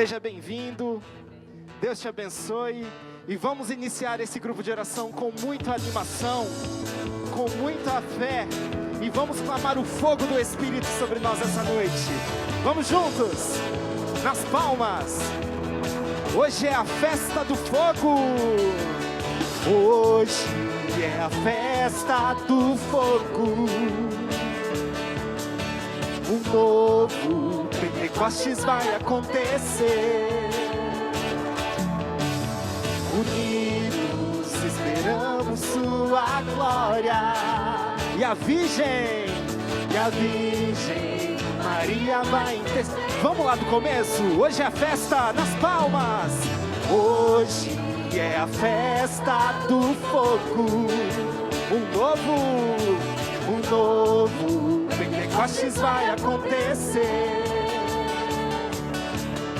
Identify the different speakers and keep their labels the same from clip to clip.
Speaker 1: Seja bem-vindo, Deus te abençoe. E vamos iniciar esse grupo de oração com muita animação, com muita fé. E vamos clamar o fogo do Espírito sobre nós essa noite. Vamos juntos, nas palmas. Hoje é a festa do fogo. Hoje é a festa do fogo. Um novo Pentecostes vai acontecer. Unidos esperamos sua glória. E a Virgem Maria vai interceder. Vamos lá do começo. Hoje é a festa nas palmas. Hoje é a festa do fogo. Um novo Pentecostes vai acontecer.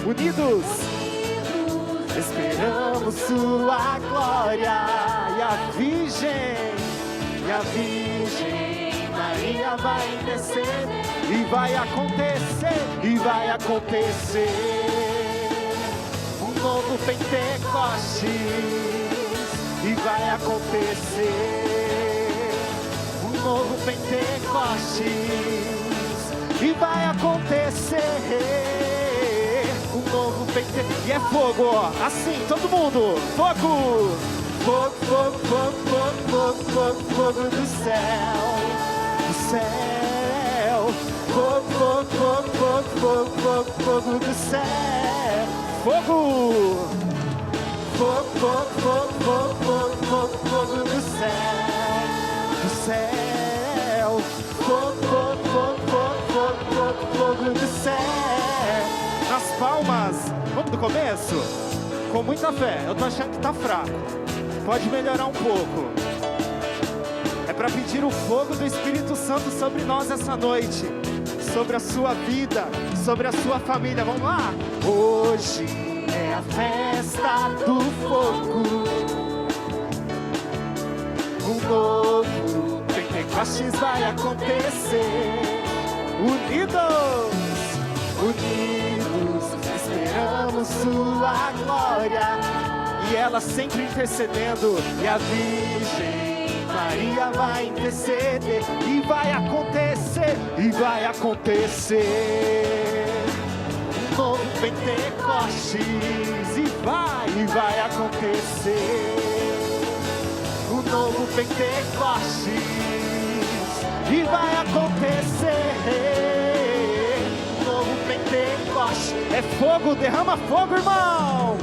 Speaker 1: Unidos esperamos sua glória. E a Virgem Maria vai interceder. E vai acontecer um novo Pentecostes. E vai acontecer um novo Pentecostes. E vai acontecer um novo Pentecostes. E é fogo, ó, assim, todo mundo. Fogo, fogo, fogo, fogo, fogo, fogo, fogo, fogo do céu, do céu. Fogo, fogo, fogo, fogo, fogo, fogo, fogo do céu. Fogo, fogo, fogo, fogo, fogo, fogo, fogo, fogo do céu, do céu. Fogo, fogo, fogo, fogo, fogo, fogo, fogo do céu. Nas palmas, vamos do começo? Com muita fé. Eu tô achando que tá fraco. Pode melhorar um pouco. É para pedir o fogo do Espírito Santo sobre nós essa noite, sobre a sua vida, sobre a sua família. Vamos lá? Hoje é a festa do fogo. Um novo Pentecostes vai acontecer. Unidos esperamos sua glória. E ela sempre intercedendo. E a Virgem Maria vai interceder. E vai acontecer um novo Pentecostes. E vai acontecer um novo Pentecostes. E vai acontecer um novo Pentecostes. É fogo, derrama fogo, irmão.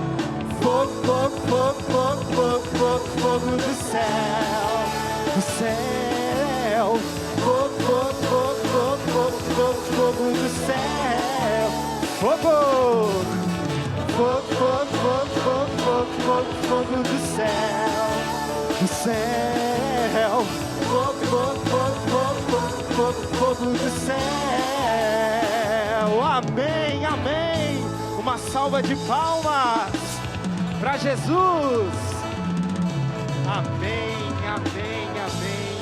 Speaker 1: Fogo, fogo, fogo, fogo, fogo, fogo, fogo do céu, do céu. Fogo, fogo, fogo, fogo, fogo, fogo, fogo do céu. Fogo, fogo, fogo, fogo, fogo, fogo, fogo, fogo do céu, do céu. Fogo, fogo, fogo, fogo, fogo, fogo do céu. Amém, amém. Uma salva de palmas para Jesus. Amém, amém, amém.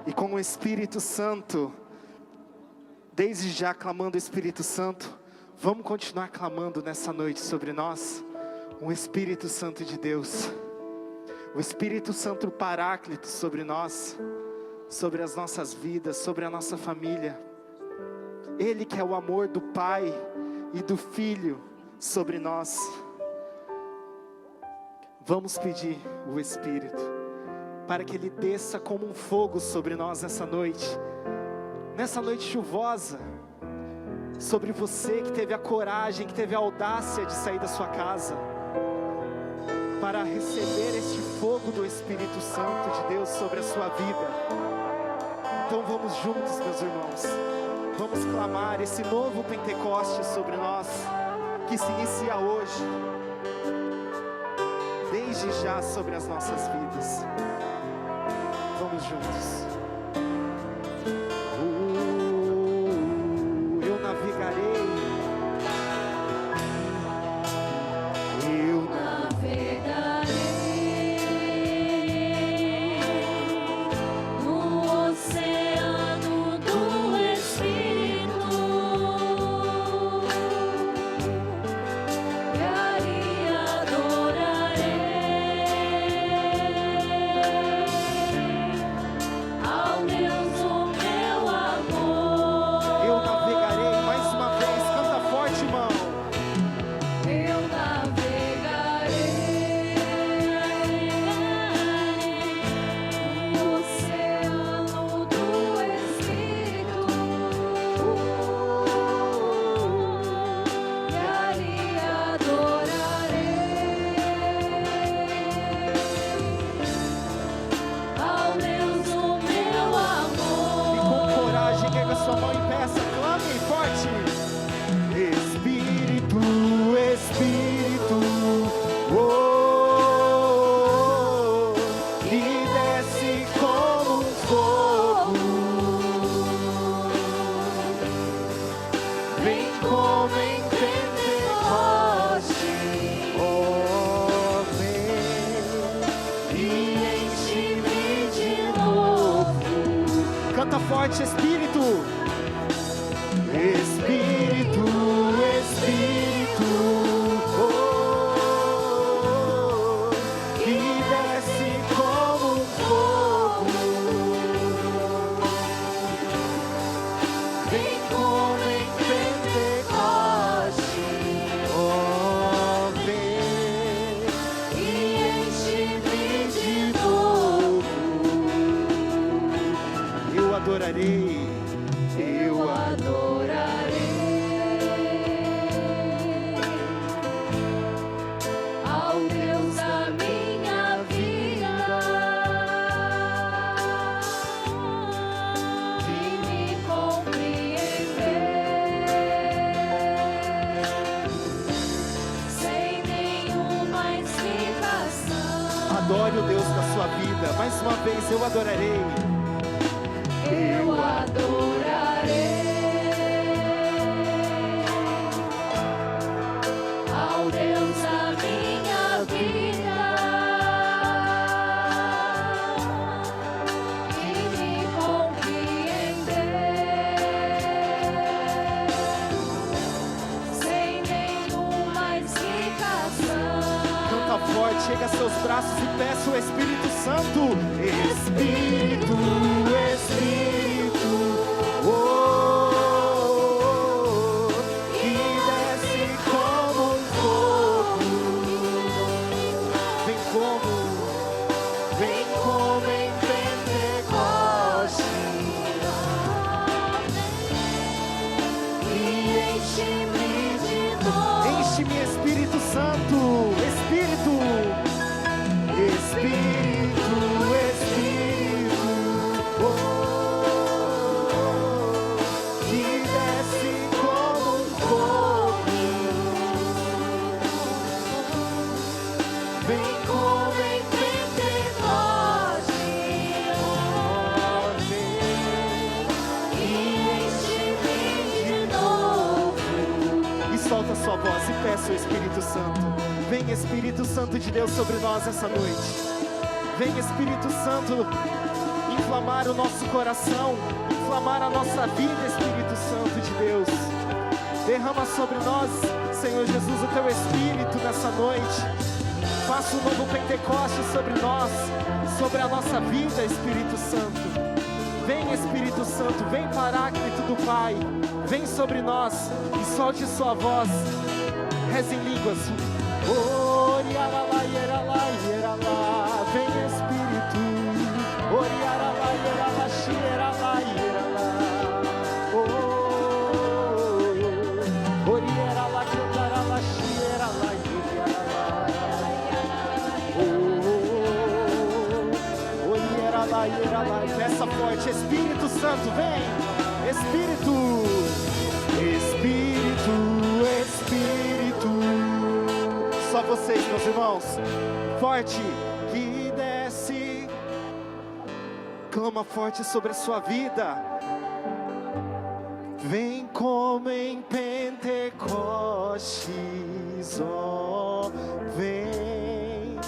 Speaker 1: E com o Espírito Santo, desde já clamando o Espírito Santo, vamos continuar clamando nessa noite sobre nós, um Espírito Santo de Deus, o Espírito Santo Paráclito sobre nós, sobre as nossas vidas, sobre a nossa família. Ele que é o amor do Pai e do Filho sobre nós. Vamos pedir o Espírito para que Ele desça como um fogo sobre nós nessa noite chuvosa, sobre você que teve a coragem, que teve a audácia de sair da sua casa, para receber este fogo do Espírito Santo de Deus sobre a sua vida. Então vamos juntos, meus irmãos, vamos clamar esse novo Pentecostes sobre nós, que se inicia hoje, desde já sobre as nossas vidas. Vamos juntos. Eu navegarei. Eu navegarei no oceano do Espírito. Adore o Deus da sua vida. Mais uma vez, eu adorarei.
Speaker 2: Eu adorarei ao Deus da minha vida, que me compreendeu sem nenhuma explicação.
Speaker 1: Canta forte, chega a seus braços e peça o Espírito Santo. Espírito, Espírito, oh, que desce como um fogo. Vem como em Pentecoste
Speaker 2: E enche-me de novo.
Speaker 1: Enche-me, Espírito Santo, Espírito, Espírito, Espírito, oh, que desce como um fogo. Vem como em
Speaker 2: Pentecoste, e enche-me de novo.
Speaker 1: E solta sua voz e peça o Espírito Santo. Vem, Espírito Santo de Deus, sobre nós essa noite. Vem, Espírito Santo, inflamar o nosso coração, inflamar a nossa vida, Espírito Santo de Deus. Derrama sobre nós, Senhor Jesus, o Teu Espírito nessa noite. Faça um novo Pentecoste sobre nós, sobre a nossa vida, Espírito Santo. Vem, Espírito Santo, vem, Paráclito do Pai. Vem sobre nós e solte sua voz. Reze em línguas. Oriaralá, ieralá, ieralá. Vem, Espírito. Oriaralá, ieralá, xieralá, ieralá. Oriaralá, cantaralá, xieralá, ieralá. Oriaralá, ieralá. Peça forte, Espírito Santo, vem. Espírito, Espírito, Espírito. Só vocês, meus irmãos. Forte, que desce. Clama forte sobre a sua vida. Vem como em Pentecostes, ó, vem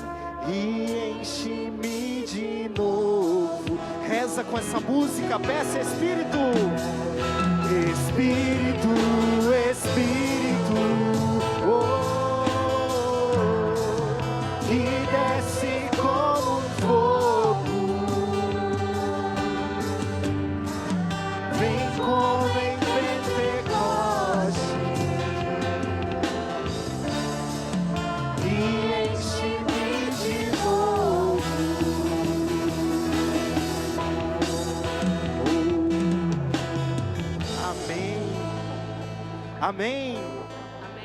Speaker 1: e enche-me de novo. Reza com essa música, peça Espírito. Espírito, Espírito, oh, que desce como um fogo. Vem como em Pentecoste e enche-me de novo. Amém. Amém.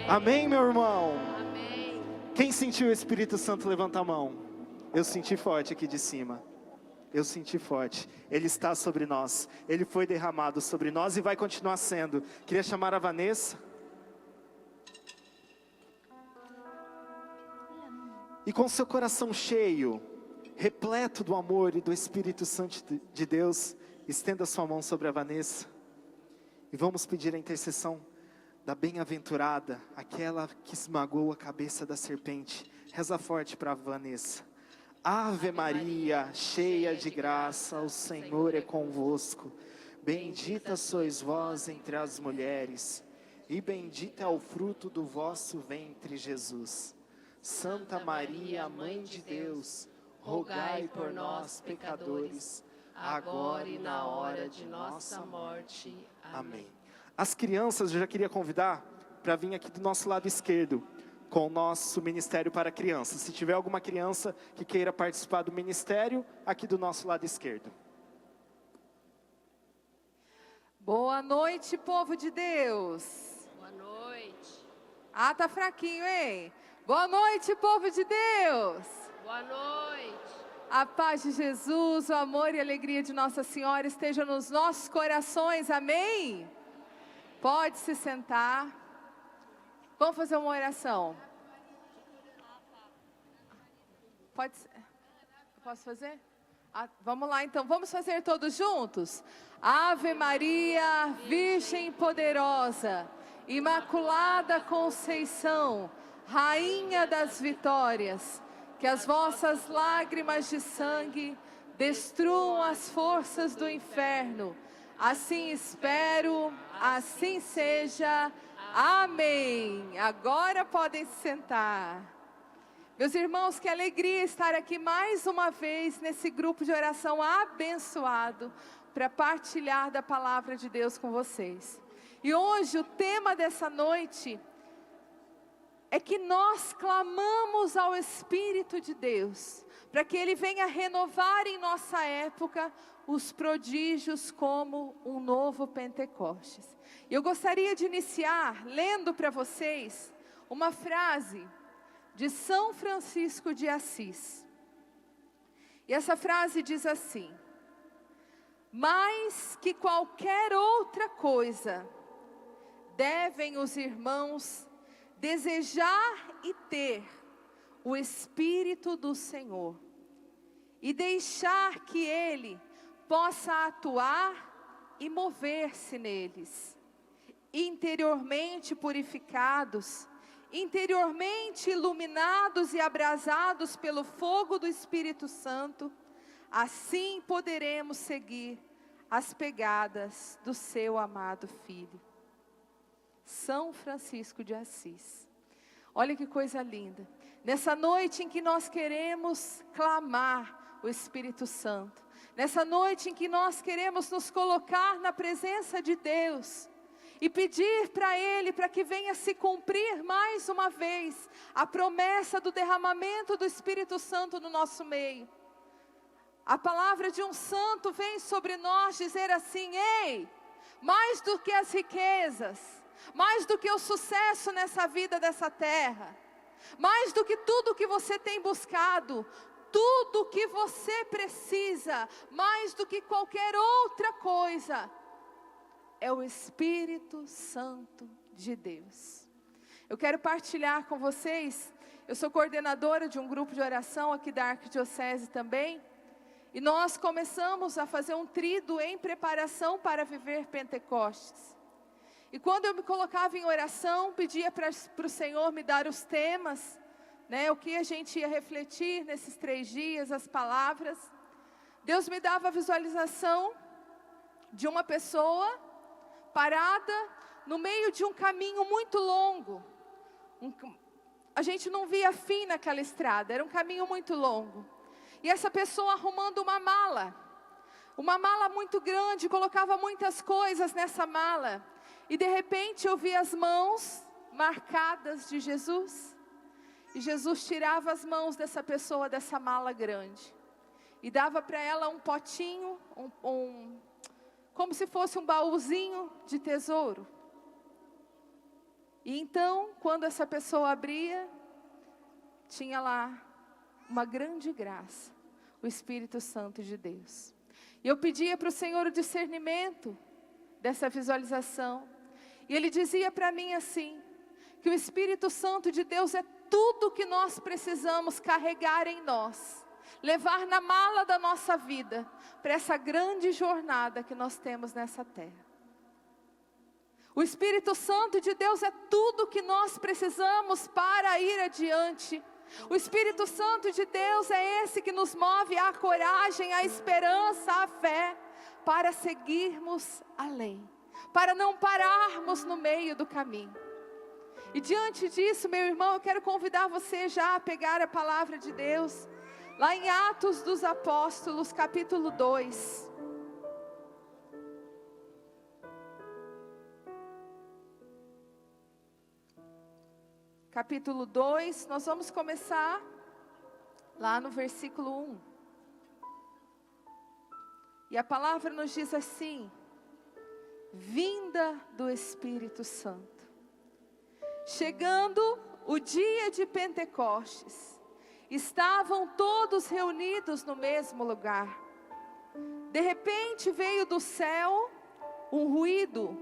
Speaker 1: Amém, meu irmão.
Speaker 2: Amém.
Speaker 1: Quem sentiu o Espírito Santo, levanta a mão. Eu senti forte aqui de cima. Eu senti forte. Ele está sobre nós. Ele foi derramado sobre nós e vai continuar sendo. Queria chamar a Vanessa. E com seu coração cheio, repleto do amor e do Espírito Santo de Deus, estenda sua mão sobre a Vanessa. E vamos pedir a intercessão da bem-aventurada, aquela que esmagou a cabeça da serpente. Reza forte para a Vanessa. Ave Maria, cheia de graça, o Senhor é convosco. Bendita sois vós entre as mulheres, e bendito é o fruto do vosso ventre, Jesus. Santa Maria, Mãe de Deus, rogai por nós, pecadores, agora e na hora de nossa morte. Amém. As crianças, eu já queria convidar para vir aqui do nosso lado esquerdo, com o nosso Ministério para Crianças. Se tiver alguma criança que queira participar do ministério, aqui do nosso lado esquerdo.
Speaker 3: Boa noite, povo de Deus.
Speaker 2: Boa noite.
Speaker 3: Ah, tá fraquinho, hein? Boa noite, povo de Deus.
Speaker 2: Boa noite.
Speaker 3: A paz de Jesus, o amor e a alegria de Nossa Senhora estejam nos nossos corações, amém? Pode se sentar. Vamos fazer uma oração. Pode ser. Posso fazer? Vamos lá então, vamos fazer todos juntos? Ave Maria, Virgem poderosa, Imaculada Conceição, Rainha das vitórias, que as vossas lágrimas de sangue destruam as forças do inferno. Assim espero, assim seja. Amém. Agora podem se sentar. Meus irmãos, que alegria estar aqui mais uma vez nesse grupo de oração abençoado para partilhar da palavra de Deus com vocês. E hoje o tema dessa noite é que nós clamamos ao Espírito de Deus para que Ele venha renovar em nossa época os prodígios como um novo Pentecostes. E eu gostaria de iniciar lendo para vocês uma frase de São Francisco de Assis. E essa frase diz assim: mais que qualquer outra coisa, devem os irmãos desejar e ter o Espírito do Senhor, e deixar que Ele possa atuar e mover-se neles, interiormente purificados, interiormente iluminados e abrasados pelo fogo do Espírito Santo. Assim poderemos seguir as pegadas do seu amado Filho. São Francisco de Assis. Olha que coisa linda. Nessa noite em que nós queremos clamar o Espírito Santo, nessa noite em que nós queremos nos colocar na presença de Deus e pedir para Ele, para que venha se cumprir mais uma vez a promessa do derramamento do Espírito Santo no nosso meio. A palavra de um santo vem sobre nós dizer assim: ei, mais do que as riquezas, mais do que o sucesso nessa vida dessa terra, mais do que tudo que você tem buscado, tudo que você precisa, mais do que qualquer outra coisa, é o Espírito Santo de Deus. Eu quero partilhar com vocês, eu sou coordenadora de um grupo de oração aqui da Arquidiocese também, e nós começamos a fazer um tríduo em preparação para viver Pentecostes. E quando eu me colocava em oração, pedia para o Senhor me dar os temas, né, o que a gente ia refletir nesses 3 dias, as palavras. Deus me dava a visualização de uma pessoa parada no meio de um caminho muito longo. A gente não via fim naquela estrada, era um caminho muito longo. E essa pessoa arrumando uma mala muito grande, colocava muitas coisas nessa mala. E de repente eu vi as mãos marcadas de Jesus. E Jesus tirava as mãos dessa pessoa, dessa mala grande, e dava para ela um potinho, como se fosse um baúzinho de tesouro. E então, quando essa pessoa abria, tinha lá uma grande graça, o Espírito Santo de Deus. E eu pedia para o Senhor o discernimento dessa visualização. E Ele dizia para mim assim, que o Espírito Santo de Deus é tudo que nós precisamos carregar em nós, levar na mala da nossa vida, para essa grande jornada que nós temos nessa terra. O Espírito Santo de Deus é tudo que nós precisamos para ir adiante. O Espírito Santo de Deus é esse que nos move a coragem, a esperança, a fé, para seguirmos além, para não pararmos no meio do caminho. E diante disso, meu irmão, eu quero convidar você já a pegar a palavra de Deus, lá em Atos dos Apóstolos, capítulo 2. Capítulo 2, nós vamos começar lá no versículo 1. E a palavra nos diz assim: vinda do Espírito Santo. Chegando o dia de Pentecostes, estavam todos reunidos no mesmo lugar. De repente veio do céu um ruído,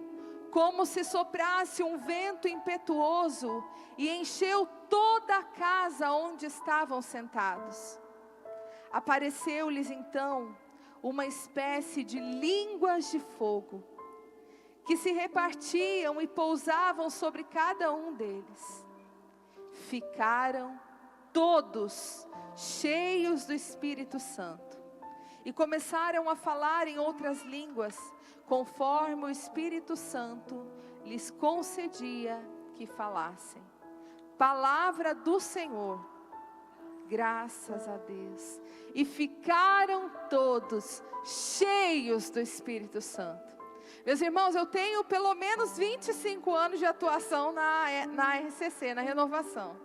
Speaker 3: como se soprasse um vento impetuoso, e encheu toda a casa onde estavam sentados. Apareceu-lhes então uma espécie de línguas de fogo, que se repartiam e pousavam sobre cada um deles. Ficaram todos cheios do Espírito Santo e começaram a falar em outras línguas, conforme o Espírito Santo lhes concedia que falassem. Palavra do Senhor, graças a Deus. E ficaram todos cheios do Espírito Santo. Meus irmãos, eu tenho pelo menos 25 anos de atuação na RCC, na renovação.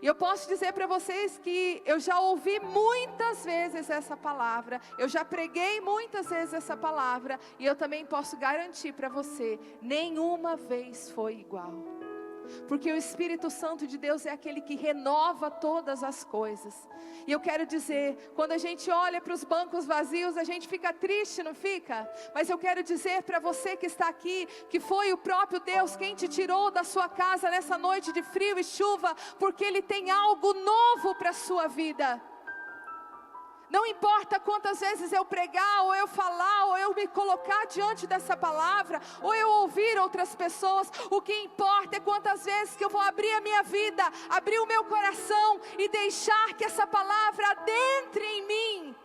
Speaker 3: E eu posso dizer para vocês que eu já ouvi muitas vezes essa palavra, eu já preguei muitas vezes essa palavra, e eu também posso garantir para você, nenhuma vez foi igual. Porque o Espírito Santo de Deus é aquele que renova todas as coisas. E eu quero dizer, quando a gente olha para os bancos vazios, a gente fica triste, não fica? Mas eu quero dizer para você que está aqui, que foi o próprio Deus quem te tirou da sua casa nessa noite de frio e chuva, porque Ele tem algo novo para a sua vida. Não importa quantas vezes eu pregar, ou eu falar, ou eu me colocar diante dessa palavra, ou eu ouvir outras pessoas, o que importa é quantas vezes que eu vou abrir a minha vida, abrir o meu coração e deixar que essa palavra adentre em mim,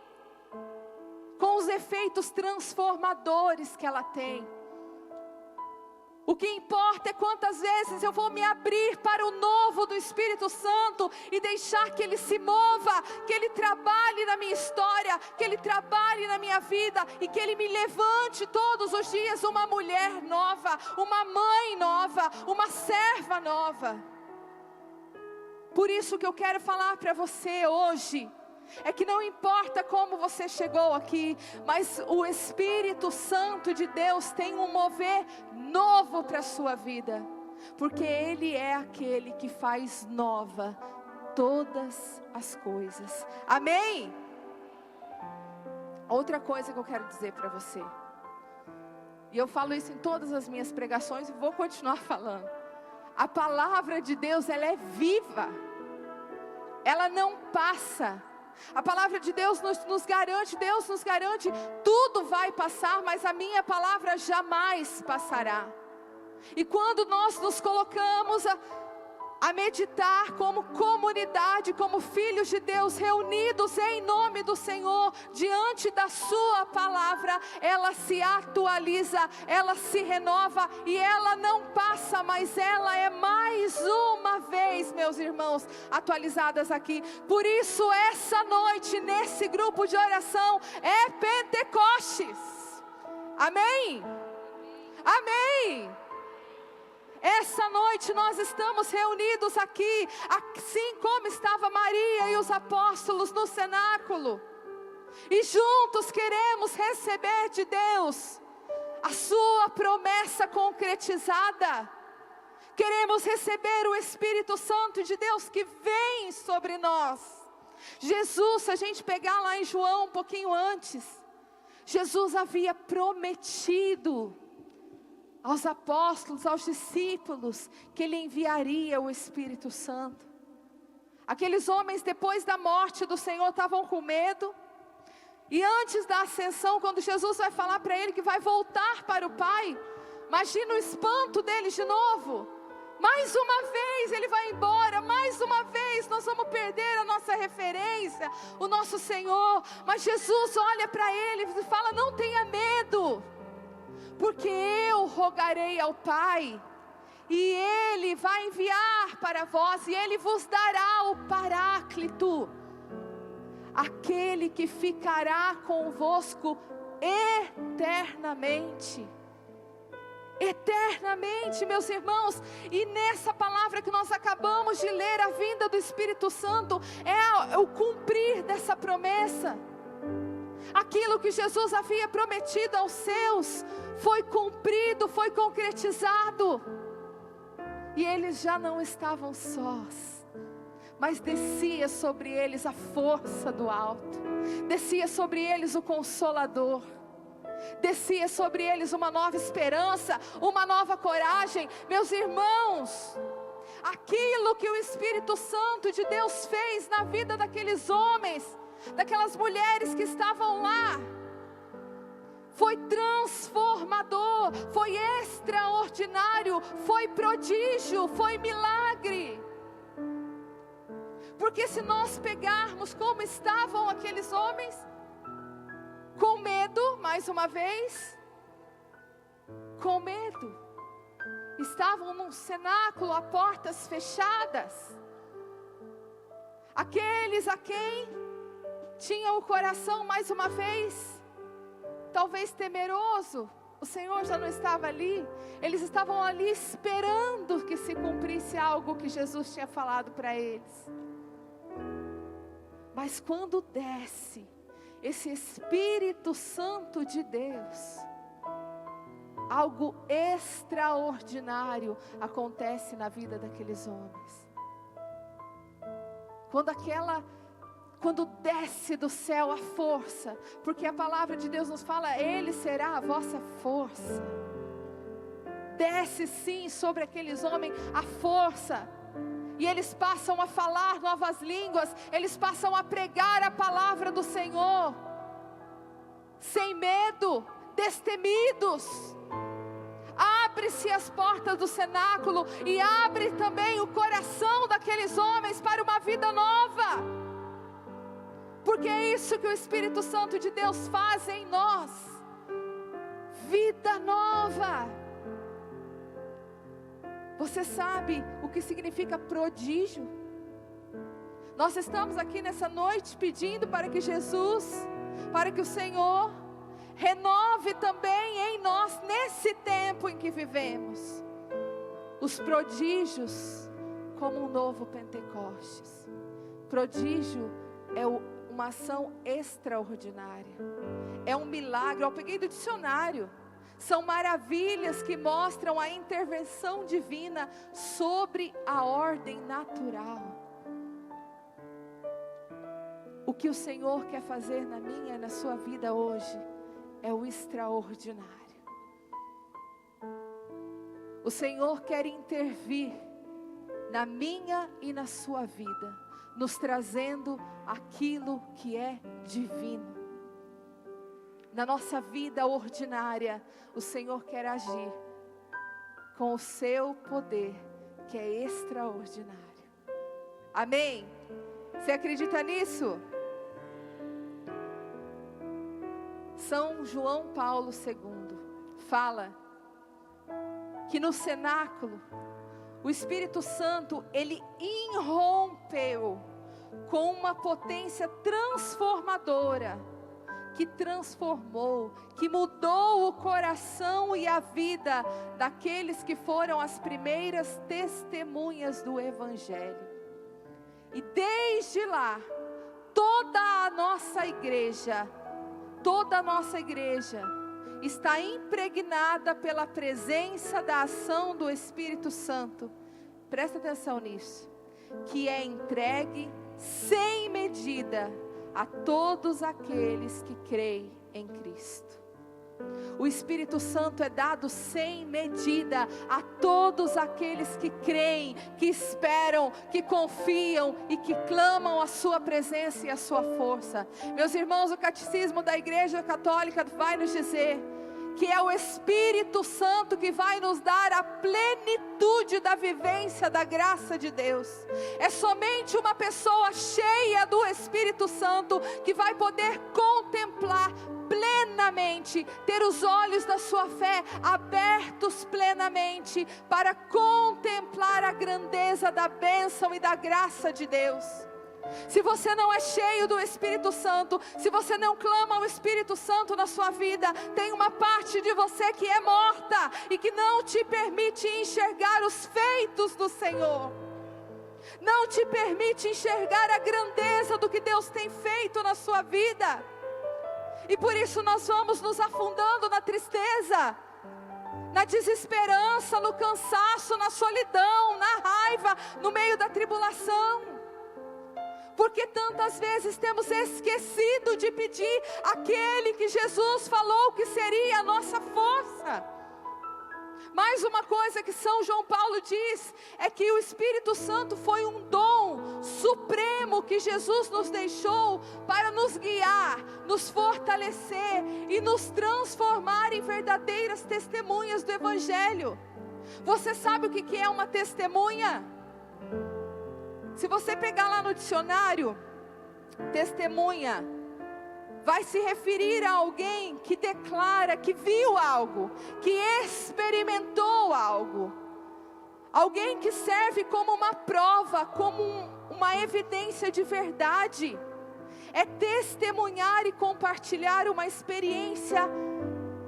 Speaker 3: com os efeitos transformadores que ela tem. O que importa é quantas vezes eu vou me abrir para o novo do Espírito Santo e deixar que Ele se mova, que Ele trabalhe na minha história, que Ele trabalhe na minha vida e que Ele me levante todos os dias uma mulher nova, uma mãe nova, uma serva nova. Por isso que eu quero falar para você hoje, é que não importa como você chegou aqui, mas o Espírito Santo de Deus tem um mover novo para a sua vida, porque Ele é aquele que faz nova todas as coisas. Amém? Outra coisa que eu quero dizer para você, e eu falo isso em todas as minhas pregações e vou continuar falando, a palavra de Deus, ela é viva, ela não passa. A palavra de Deus nos garante, tudo vai passar, mas a minha palavra jamais passará. E quando nós nos colocamos a meditar como comunidade, como filhos de Deus, reunidos em nome do Senhor, diante da sua palavra, ela se atualiza, ela se renova, e ela não passa, mas ela é mais uma vez, meus irmãos, atualizadas aqui. Por isso essa noite, nesse grupo de oração, é Pentecostes. Amém? Amém? Essa noite nós estamos reunidos aqui, assim como estava Maria e os apóstolos no cenáculo, e juntos queremos receber de Deus a sua promessa concretizada. Queremos receber o Espírito Santo de Deus que vem sobre nós. Jesus, se a gente pegar lá em João um pouquinho antes, Jesus havia prometido aos apóstolos, aos discípulos, que Ele enviaria o Espírito Santo. Aqueles homens, depois da morte do Senhor, estavam com medo. E antes da ascensão, quando Jesus vai falar para ele que vai voltar para o Pai, imagina o espanto deles de novo. Mais uma vez Ele vai embora, mais uma vez nós vamos perder a nossa referência, o nosso Senhor. Mas Jesus olha para eles e fala: não tenha medo, porque eu rogarei ao Pai, e Ele vai enviar para vós, e Ele vos dará o Paráclito, aquele que ficará convosco eternamente. Eternamente, meus irmãos. E nessa palavra que nós acabamos de ler, a vinda do Espírito Santo é o cumprir dessa promessa. Aquilo que Jesus havia prometido aos seus foi cumprido, foi concretizado. E eles já não estavam sós, mas descia sobre eles a força do alto, descia sobre eles o Consolador, descia sobre eles uma nova esperança, uma nova coragem. Meus irmãos, aquilo que o Espírito Santo de Deus fez na vida daqueles homens daquelas mulheres que estavam lá, foi transformador, foi extraordinário, foi prodígio, foi milagre. Porque se nós pegarmos como estavam aqueles homens, com medo, mais uma vez, com medo, estavam num cenáculo a portas fechadas. Aqueles a quem tinham o coração mais uma vez, talvez temeroso, o Senhor já não estava ali, eles estavam ali esperando que se cumprisse algo que Jesus tinha falado para eles. Mas quando desce esse Espírito Santo de Deus, algo extraordinário acontece na vida daqueles homens. Quando desce do céu a força, porque a palavra de Deus nos fala, Ele será a vossa força. Desce sim sobre aqueles homens a força, e eles passam a falar novas línguas, eles passam a pregar a palavra do Senhor, sem medo, destemidos. Abre-se as portas do cenáculo, e abre também o coração daqueles homens para uma vida nova. Porque é isso que o Espírito Santo de Deus faz em nós. Vida nova. Você sabe o que significa prodígio? Nós estamos aqui nessa noite pedindo para que Jesus, para que o Senhor renove também em nós, nesse tempo em que vivemos, os prodígios como um novo Pentecostes. Prodígio é uma ação extraordinária, é um milagre. Eu peguei do dicionário, são maravilhas que mostram a intervenção divina sobre a ordem natural. O que o Senhor quer fazer na minha e na sua vida hoje é o extraordinário. O Senhor quer intervir na minha e na sua vida, nos trazendo aquilo que é divino. Na nossa vida ordinária, o Senhor quer agir com o seu poder, que é extraordinário. Amém? Você acredita nisso? São João Paulo II fala que no cenáculo, o Espírito Santo, ele irrompeu com uma potência transformadora, que transformou, que mudou o coração e a vida daqueles que foram as primeiras testemunhas do Evangelho. E desde lá, toda a nossa igreja está impregnada pela presença da ação do Espírito Santo. Presta atenção nisso, que é entregue sem medida a todos aqueles que creem em Cristo. O Espírito Santo é dado sem medida a todos aqueles que creem, que esperam, que confiam e que clamam a sua presença e a sua força. Meus irmãos, o catecismo da Igreja Católica vai nos dizer que é o Espírito Santo que vai nos dar a plenitude da vivência da graça de Deus. É somente uma pessoa cheia do Espírito Santo que vai poder contemplar plenamente, ter os olhos da sua fé abertos plenamente para contemplar a grandeza da bênção e da graça de Deus. Se você não é cheio do Espírito Santo, se você não clama ao Espírito Santo na sua vida, tem uma parte de você que é morta e que não te permite enxergar os feitos do Senhor, não te permite enxergar a grandeza do que Deus tem feito na sua vida. E por isso nós vamos nos afundando na tristeza, na desesperança, no cansaço, na solidão, na raiva, no meio da tribulação. Porque tantas vezes temos esquecido de pedir aquele que Jesus falou que seria a nossa força. Mais uma coisa que São João Paulo diz, é que o Espírito Santo foi um dom supremo aquilo que Jesus nos deixou para nos guiar, nos fortalecer e nos transformar em verdadeiras testemunhas do Evangelho. Você sabe o que é uma testemunha? Se você pegar lá no dicionário, testemunha vai se referir a alguém que declara que viu algo, que experimentou algo. Alguém que serve como uma prova, como uma evidência de verdade. É testemunhar e compartilhar uma experiência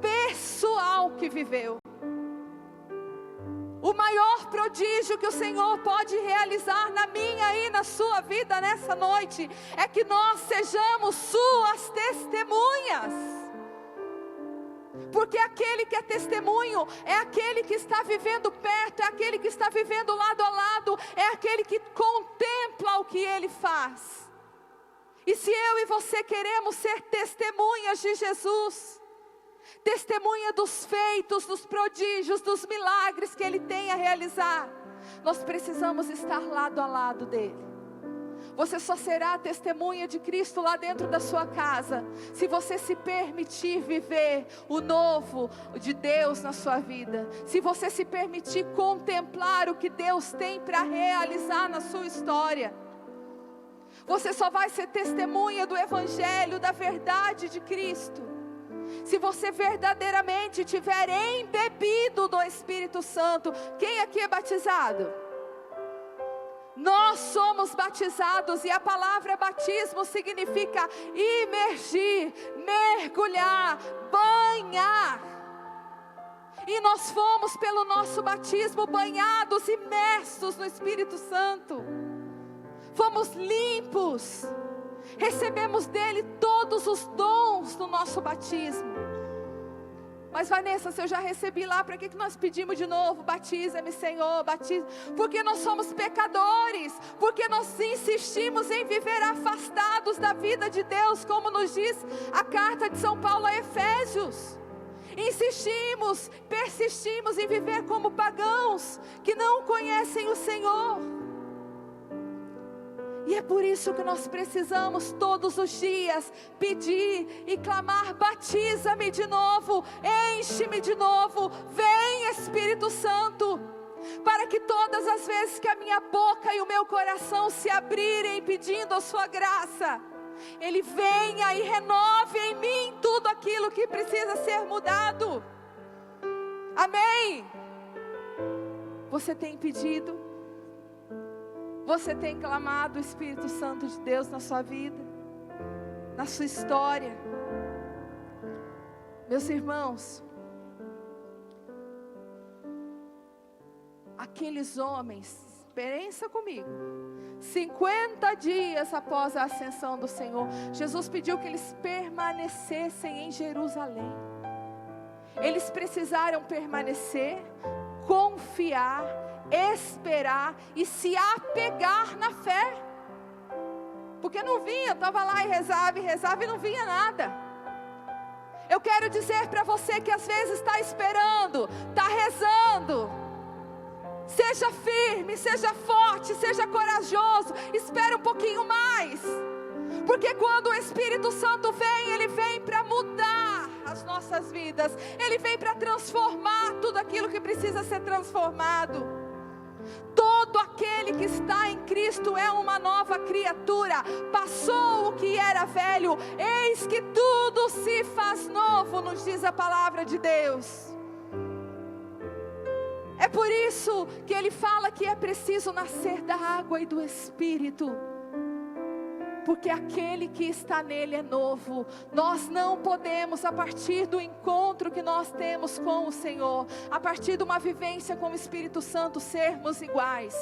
Speaker 3: pessoal que viveu. O maior prodígio que o Senhor pode realizar na minha e na sua vida nessa noite é que nós sejamos suas testemunhas. Porque aquele que é testemunho é aquele que está vivendo perto, é aquele que está vivendo lado a lado, é aquele que contempla o que ele faz. E se eu e você queremos ser testemunhas de Jesus, testemunha dos feitos, dos prodígios, dos milagres que ele tem a realizar, nós precisamos estar lado a lado dele. Você só será testemunha de Cristo lá dentro da sua casa se você se permitir viver o novo de Deus na sua vida. Se você se permitir contemplar o que Deus tem para realizar na sua história. Você só vai ser testemunha do Evangelho, da verdade de Cristo, se você verdadeiramente tiver embebido do Espírito Santo. Quem aqui é batizado? Nós somos batizados, e a palavra batismo significa imergir, mergulhar, banhar. E nós fomos pelo nosso batismo banhados, imersos no Espírito Santo. Fomos limpos, recebemos dele todos os dons do nosso batismo. Mas Vanessa, se eu já recebi lá, para que nós pedimos de novo? Batiza-me, Senhor, batiza. Porque nós somos pecadores, porque nós insistimos em viver afastados da vida de Deus, como nos diz a carta de São Paulo a Efésios. Insistimos, persistimos em viver como pagãos, que não conhecem o Senhor. E é por isso que nós precisamos todos os dias pedir e clamar: batiza-me de novo, enche-me de novo, vem Espírito Santo, para que todas as vezes que a minha boca e o meu coração se abrirem pedindo a sua graça, Ele venha e renove em mim tudo aquilo que precisa ser mudado. Amém? Você tem pedido? Você tem clamado o Espírito Santo de Deus na sua vida, na sua história? Meus irmãos, aqueles homens, pensa comigo, 50 dias após a ascensão do Senhor, Jesus pediu que eles permanecessem em Jerusalém. Eles precisaram permanecer, confiar, esperar e se apegar na fé. Porque não vinha, estava lá e rezava e não vinha nada. Eu quero dizer para você que às vezes está esperando, está rezando. Seja firme, seja forte, seja corajoso. Espere um pouquinho mais. Porque quando o Espírito Santo vem, Ele vem para mudar as nossas vidas. Ele vem para transformar tudo aquilo que precisa ser transformado. Todo aquele que está em Cristo é uma nova criatura. Passou o que era velho, eis que tudo se faz novo, nos diz a palavra de Deus. É por isso que ele fala que é preciso nascer da água e do Espírito. Porque aquele que está nele é novo. Nós não podemos, a partir do encontro que nós temos com o Senhor, a partir de uma vivência com o Espírito Santo, sermos iguais.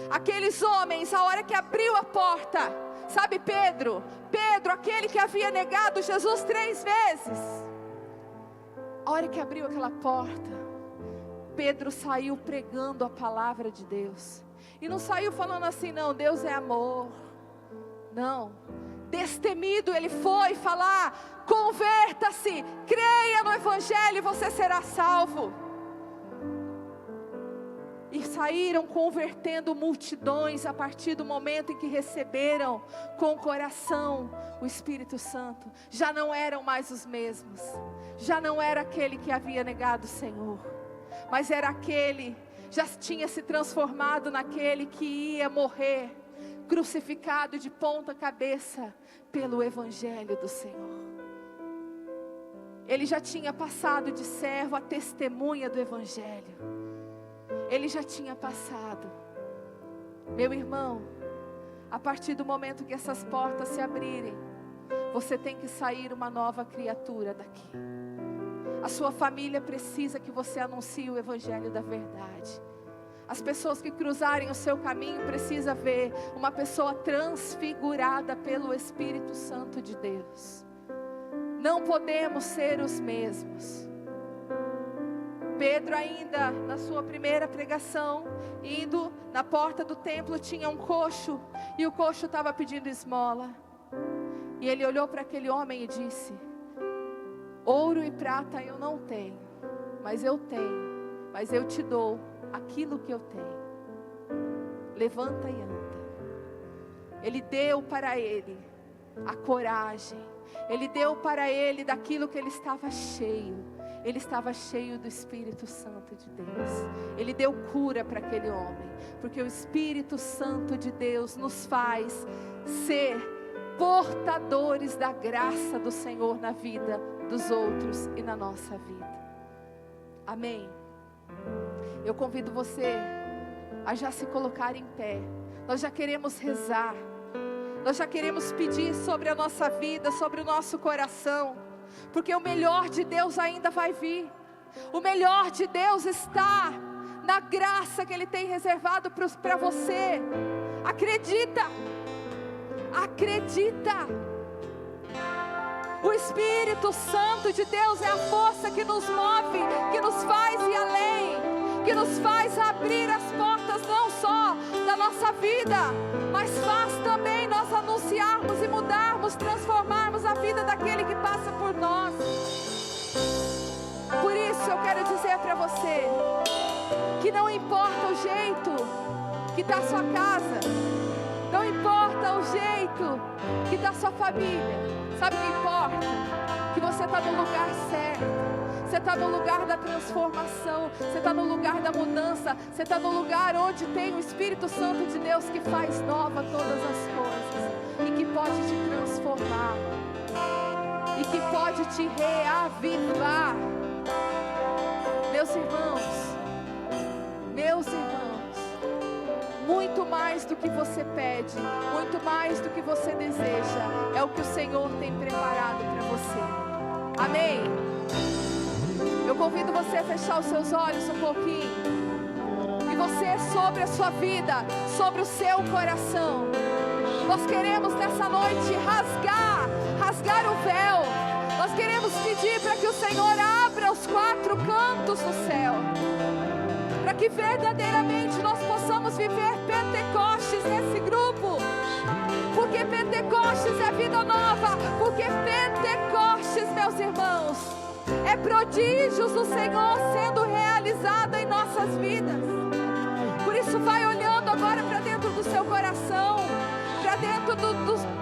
Speaker 3: Aqueles homens, a hora que abriu a porta, sabe Pedro, aquele que havia negado Jesus 3 vezes, a hora que abriu aquela porta, Pedro saiu pregando a palavra de Deus. E não saiu falando assim, não, Deus é amor. Não, destemido ele foi falar: converta-se, creia no Evangelho e você será salvo. E saíram convertendo multidões a partir do momento em que receberam com o coração o Espírito Santo. Já não eram mais os mesmos. Já não era aquele que havia negado o Senhor, mas era aquele, já tinha se transformado naquele que ia morrer, crucificado de ponta cabeça pelo Evangelho do Senhor. Ele já tinha passado de servo a testemunha do Evangelho. Ele já tinha passado. Meu irmão, a partir do momento que essas portas se abrirem, você tem que sair uma nova criatura daqui. A sua família precisa que você anuncie o Evangelho da verdade. As pessoas que cruzarem o seu caminho precisam ver uma pessoa transfigurada pelo Espírito Santo de Deus. Não podemos ser os mesmos. Pedro ainda, na sua primeira pregação, indo na porta do templo, tinha um coxo, e o coxo estava pedindo esmola. E ele olhou para aquele homem e disse: ouro e prata eu não tenho, mas eu te dou aquilo que eu tenho. Levanta e anda. Ele deu para ele a coragem. Ele deu para ele daquilo que ele estava cheio. Ele estava cheio do Espírito Santo de Deus. Ele deu cura para aquele homem, porque o Espírito Santo de Deus nos faz ser portadores da graça do Senhor na vida dos outros e na nossa vida. Amém? Eu convido você a já se colocar em pé. Nós já queremos rezar. Nós já queremos pedir sobre a nossa vida, sobre o nosso coração, porque o melhor de Deus ainda vai vir. O melhor de Deus está na graça que Ele tem reservado para você. Acredita, acredita. O Espírito Santo de Deus é a força que nos move, que nos faz ir além, que nos faz abrir as portas não só da nossa vida, mas faz também nós anunciarmos e mudarmos, transformarmos a vida daquele que passa por nós. Por isso eu quero dizer para você que não importa o jeito que está a sua casa, não importa o jeito que está a sua família, sabe o que importa? Que você está no lugar certo. Você está no lugar da transformação, você está no lugar da mudança, você está no lugar onde tem o Espírito Santo de Deus que faz nova todas as coisas e que pode te transformar e que pode te reavivar. Meus irmãos, muito mais do que você pede, muito mais do que você deseja, é o que o Senhor tem preparado para você. Amém? Eu convido você a fechar os seus olhos um pouquinho. E você, sobre a sua vida, sobre o seu coração, nós queremos nessa noite rasgar o véu. Nós queremos pedir para que o Senhor abra os 4 cantos do céu, para que verdadeiramente nós possamos viver Pentecostes nesse grupo. Porque Pentecostes é vida nova. Porque Pentecostes, meus irmãos, é prodígios do Senhor sendo realizado em nossas vidas. Por isso vai olhando agora para dentro do seu coração, para dentro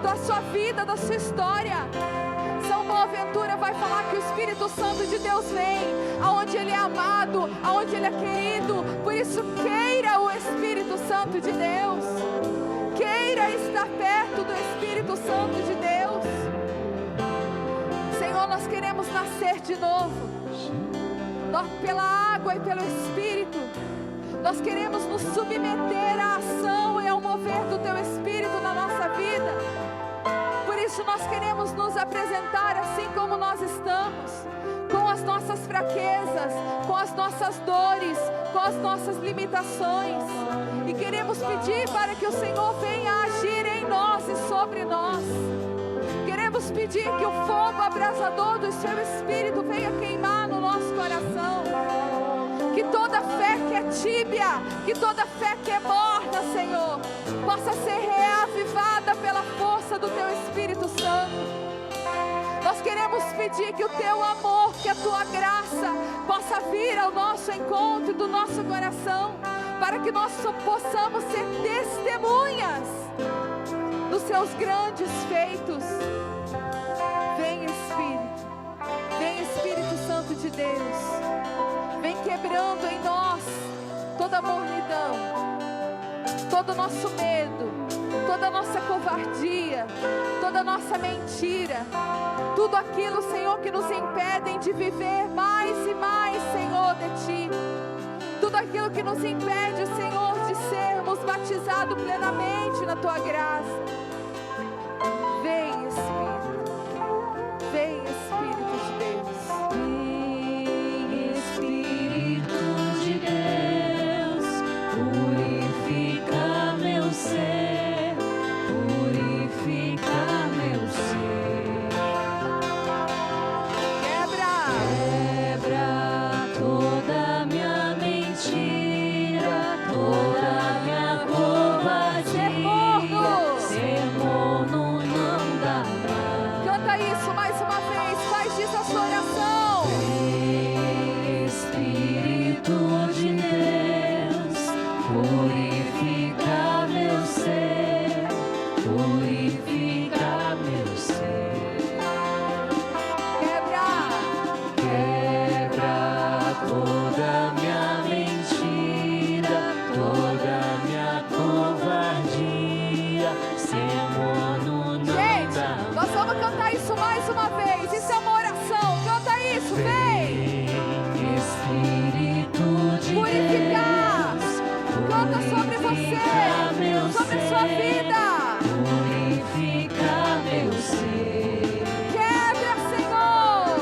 Speaker 3: da sua vida, da sua história. São Boaventura vai falar que o Espírito Santo de Deus vem aonde Ele é amado, aonde Ele é querido. Por isso queira o Espírito Santo de Deus, queira estar perto do Espírito Santo de Deus. Senhor, nós queremos nascer de novo, pela água e pelo Espírito. Nós queremos nos submeter à ação e ao mover do Teu Espírito na nossa vida. Por isso nós queremos nos apresentar assim como nós estamos, com as nossas fraquezas, com as nossas dores, com as nossas limitações. E queremos pedir para que o Senhor venha agir em nós e sobre nós. Queremos pedir que o fogo abrasador do Seu Espírito venha queimar no nosso coração. Que toda fé que é tíbia, que toda fé que é morna, Senhor, possa ser reavivada pela força do Teu Espírito Santo. Nós queremos pedir que o Teu amor, que a Tua graça possa vir ao nosso encontro do nosso coração. para que nós possamos ser testemunhas dos seus grandes feitos. Vem Espírito Santo de Deus, vem quebrando em nós toda a mornidão, todo o nosso medo, toda a nossa covardia, toda a nossa mentira, tudo aquilo, Senhor, que nos impedem de viver mais e mais, Senhor, de Ti, tudo aquilo que nos impede, Senhor, de sermos batizados plenamente na Tua graça. Vem Espírito de Deus.
Speaker 4: Vem Espírito de Deus, purifica meu ser, purifica meu ser. Quebra toda minha mentira, toda minha covardia. Ser morno não dá mais.
Speaker 3: Canta isso mais uma vez, faz disso a sua oração.
Speaker 4: Espírito de Deus, purifica meu ser, purifica meu ser. Quebra toda minha mentira, toda minha covardia. Ser morno não
Speaker 3: Gente,
Speaker 4: dá
Speaker 3: nós vamos cantar isso mais uma vez. Isso é uma oração. Canta isso, vem.
Speaker 4: Espírito de
Speaker 3: Purificar.
Speaker 4: Deus,
Speaker 3: Canta sobre você, sobre a sua vida.
Speaker 4: purifica meu ser.
Speaker 3: Quebra, Senhor.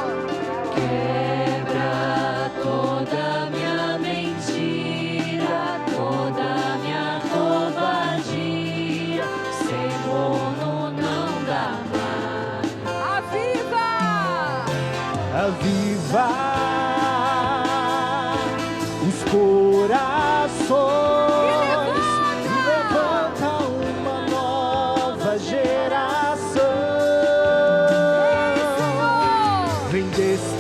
Speaker 4: Quebra toda minha mentira, toda minha covardia. Ser morno não dá mais.
Speaker 3: Aviva.
Speaker 1: Os corações
Speaker 3: E
Speaker 1: levanta uma nova geração. Vem despertar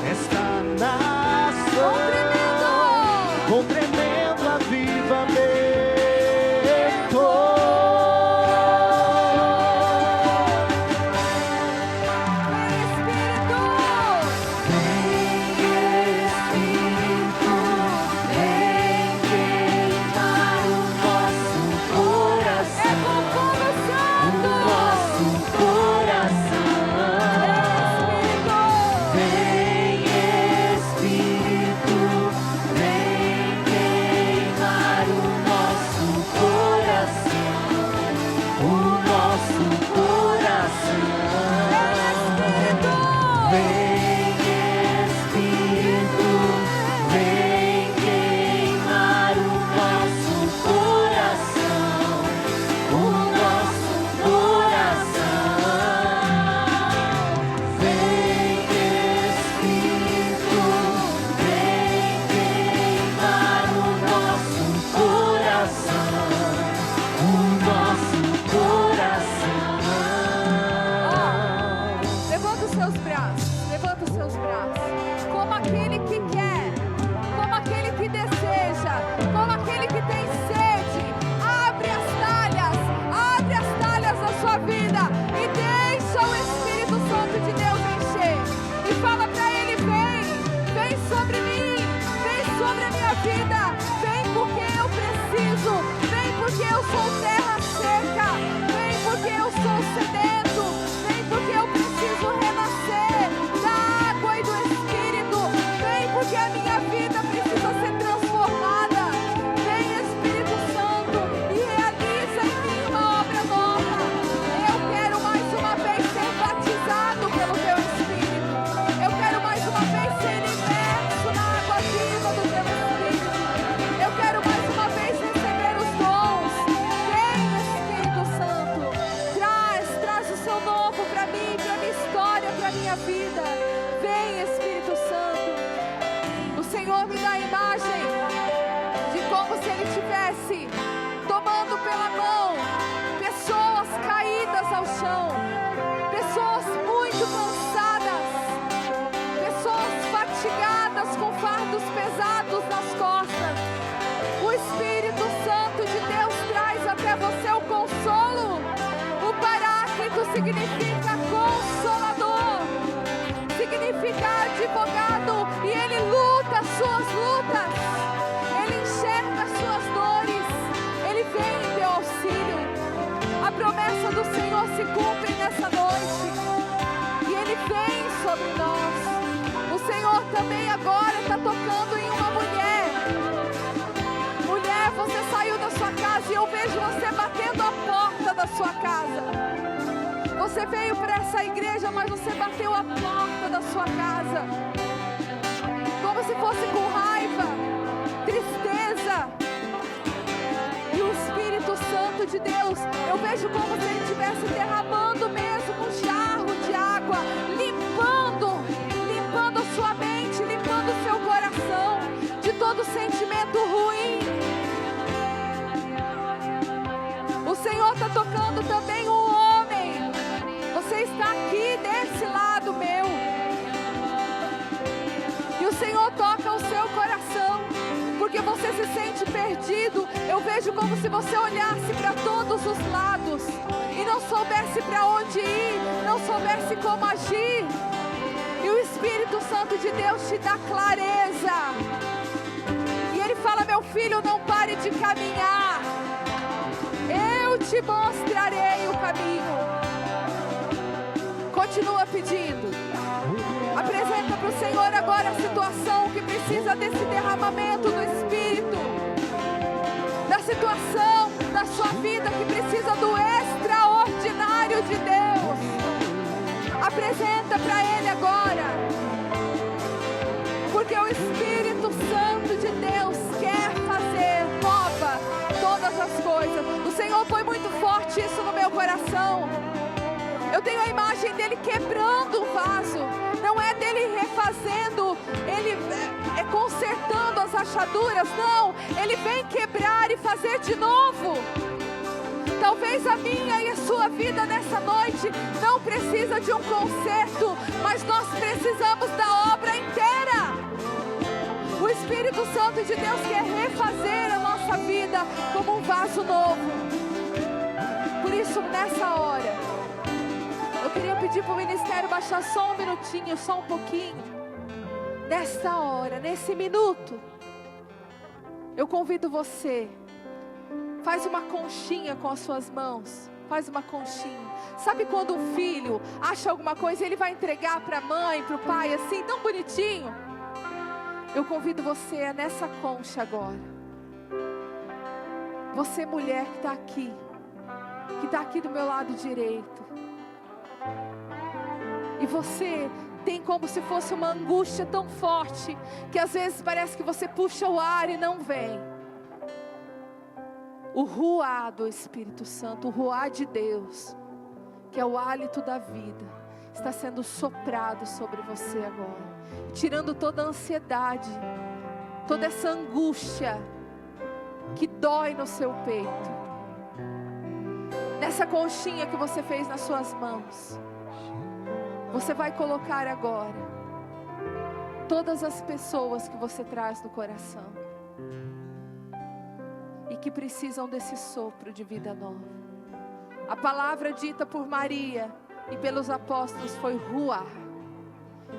Speaker 1: esta nação com tremendo avivamento.
Speaker 3: significa consolador, significa advogado, e Ele luta as suas lutas, Ele enxerga as suas dores, Ele vem em teu auxílio. A promessa do Senhor se cumpre nessa noite, e Ele vem sobre nós. O Senhor também agora está tocando em uma mulher. Mulher, você saiu da sua casa e eu vejo você batendo a porta da sua casa. Você veio para essa igreja, mas você bateu a porta da sua casa, como se fosse com raiva, tristeza. E o Espírito Santo de Deus, eu vejo como se Ele estivesse derramando mesmo um jarro de água, limpando a sua mente, limpando o seu coração de todo sentimento ruim. O Senhor está tocando também o homem. Você está aqui desse lado meu, e o Senhor toca o seu coração, porque você se sente perdido. Eu vejo como se você olhasse para todos os lados e não soubesse para onde ir, não soubesse como agir. E o Espírito Santo de Deus te dá clareza, e Ele fala: meu filho, não pare de caminhar, eu te mostrarei o caminho. Continua pedindo, apresenta para o Senhor agora a situação que precisa desse derramamento do Espírito, da situação da sua vida que precisa do extraordinário de Deus. Apresenta para Ele agora, porque o Espírito Santo de Deus quer fazer nova todas as coisas. O Senhor põe muito forte isso no meu coração. Eu tenho a imagem dele quebrando o vaso, não é dele refazendo, ele é consertando as rachaduras, não, ele vem quebrar e fazer de novo. Talvez a minha e a sua vida nessa noite não precisa de um conserto, mas nós precisamos da obra inteira. O Espírito Santo de Deus quer refazer a nossa vida como um vaso novo. Por isso, nessa hora, eu queria pedir para o ministério baixar só um minutinho, só um pouquinho. Nesta hora, nesse minuto, eu convido você, faz uma conchinha com as suas mãos, faz uma conchinha. Sabe quando um filho acha alguma coisa e ele vai entregar para a mãe, para o pai, assim, tão bonitinho? Eu convido você a nessa concha agora. Você, mulher que está aqui do meu lado direito. E você tem como se fosse uma angústia tão forte, que às vezes parece que você puxa o ar e não vem. O ruá do Espírito Santo, o ruá de Deus, que é o hálito da vida, está sendo soprado sobre você agora, tirando toda a ansiedade, toda essa angústia que dói no seu peito. Nessa conchinha que você fez nas suas mãos, você vai colocar agora todas as pessoas que você traz no coração e que precisam desse sopro de vida nova. A palavra dita por Maria e pelos apóstolos foi ruá.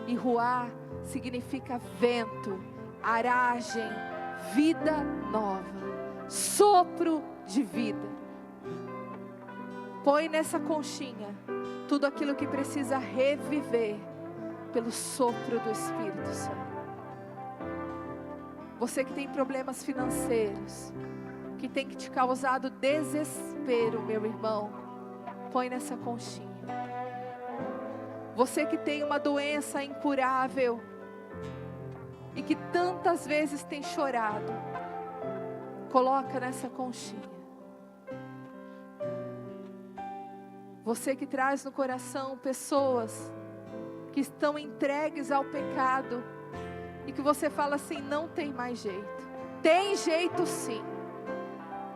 Speaker 3: E ruá significa vento, aragem, vida nova, sopro de vida. Põe nessa conchinha tudo aquilo que precisa reviver pelo sopro do Espírito Santo. Você que tem problemas financeiros, que tem que te causado desespero, meu irmão, põe nessa conchinha. Você que tem uma doença incurável e que tantas vezes tem chorado, coloca nessa conchinha. Você que traz no coração pessoas que estão entregues ao pecado e que você fala assim: não tem mais jeito. Tem jeito sim.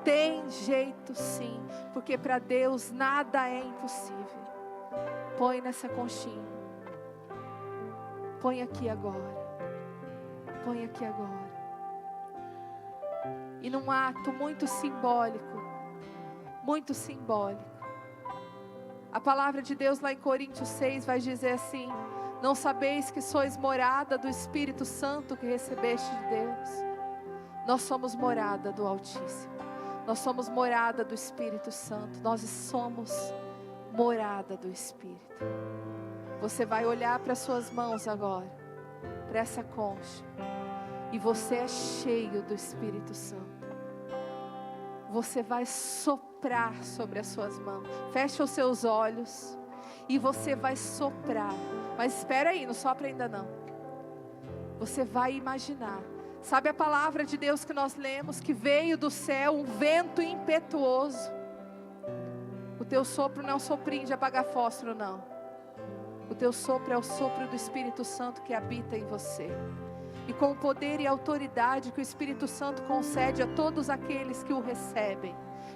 Speaker 3: Tem jeito sim, porque para Deus nada é impossível. Põe nessa conchinha. Põe aqui agora. Põe aqui agora. E num ato muito simbólico, A palavra de Deus lá em Coríntios 6 vai dizer assim: não sabeis que sois morada do Espírito Santo que recebeste de Deus? Nós somos morada do Altíssimo. Nós somos morada do Espírito Santo. Nós somos morada do Espírito. Você vai olhar para suas mãos agora, para essa concha, e você é cheio do Espírito Santo. Você vai soprar sobre as suas mãos. Fecha os seus olhos e você vai soprar. Mas espera aí, não sopra ainda não. Você vai imaginar. Sabe a palavra de Deus que nós lemos, que veio do céu um vento impetuoso? O teu sopro não é um soprinho de apagar fósforo, não. O teu sopro é o sopro do Espírito Santo que habita em você. E com o poder e autoridade que o Espírito Santo concede a todos aqueles que o recebem,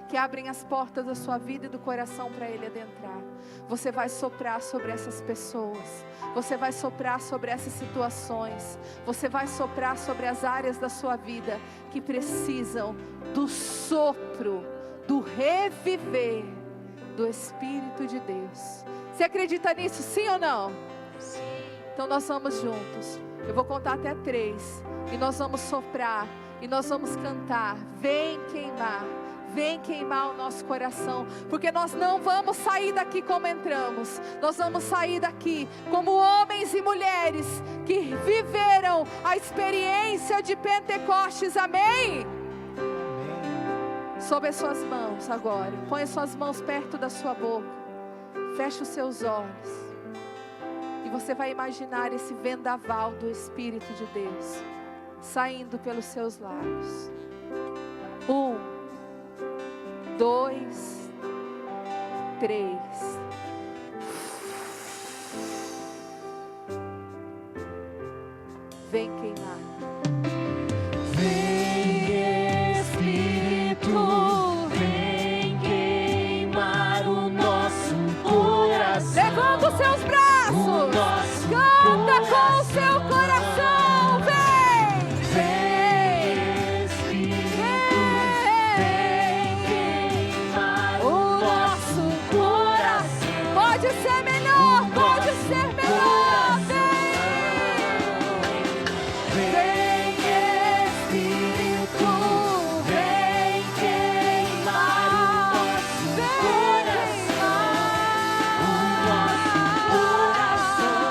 Speaker 3: que abrem as portas da sua vida e do coração para Ele adentrar. Você vai soprar sobre essas pessoas. Você vai soprar sobre essas situações. Você vai soprar sobre as áreas da sua vida que precisam do sopro, do reviver do Espírito de Deus. Você acredita nisso, sim ou não?
Speaker 2: Sim.
Speaker 3: Então nós vamos juntos. Eu vou contar até 3. E nós vamos soprar. E nós vamos cantar. Vem queimar. Vem queimar o nosso coração. Porque nós não vamos sair daqui como entramos. Nós vamos sair daqui como homens e mulheres que viveram a experiência de Pentecostes. Amém? Sobe as suas mãos agora. Põe as suas mãos perto da sua boca. Feche os seus olhos. E você vai imaginar esse vendaval do Espírito de Deus saindo pelos seus lábios. 1, 2, 3. Vem queimar.
Speaker 4: Vem Espírito, vem queimar o nosso coração.
Speaker 3: Levanta os seus braços. Canta com o seu coração.
Speaker 4: Vem Espírito, vem queimar o nosso coração.
Speaker 3: Pode ser melhor, pode ser melhor.
Speaker 4: Vem Espírito, vem queimar o nosso coração. O nosso coração.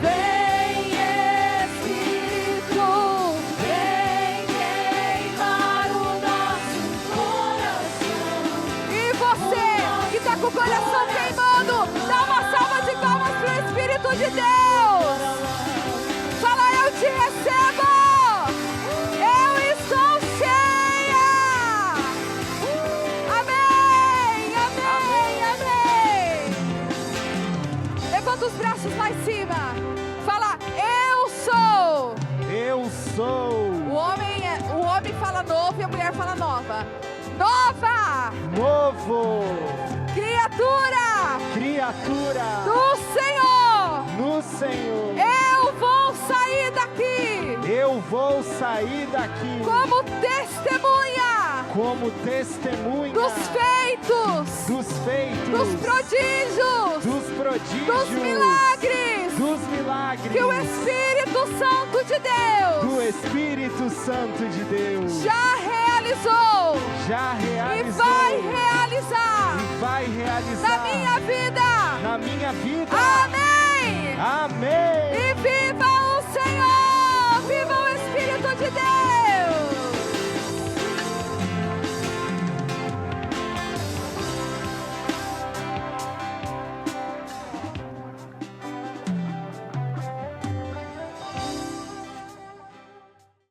Speaker 4: Vem Espírito, vem queimar o nosso coração.
Speaker 3: E você que está com o coração queimando, dá uma salva de palmas para o Espírito de Deus. Fala, eu te recebo. Eu estou cheia. Amém, amém, amém. Levanta os braços lá em cima. Fala, eu sou.
Speaker 1: Eu sou
Speaker 3: O homem fala novo e a mulher fala nova. Nova
Speaker 1: novo,
Speaker 3: criatura
Speaker 1: criatura
Speaker 3: do Senhor.
Speaker 1: no Senhor.
Speaker 3: Eu vou sair daqui
Speaker 1: Eu vou sair daqui
Speaker 3: como testemunha
Speaker 1: como testemunha
Speaker 3: dos feitos,
Speaker 1: dos feitos,
Speaker 3: dos prodígios,
Speaker 1: dos prodígios,
Speaker 3: dos milagres
Speaker 1: dos milagres
Speaker 3: que o Espírito Santo de
Speaker 1: do
Speaker 3: Deus
Speaker 1: Espírito Santo de Deus
Speaker 3: já realizou
Speaker 1: já
Speaker 3: e
Speaker 1: realizou
Speaker 3: vai realizar
Speaker 1: e vai realizar
Speaker 3: na minha vida.
Speaker 1: na minha vida.
Speaker 3: Amém.
Speaker 1: Amém.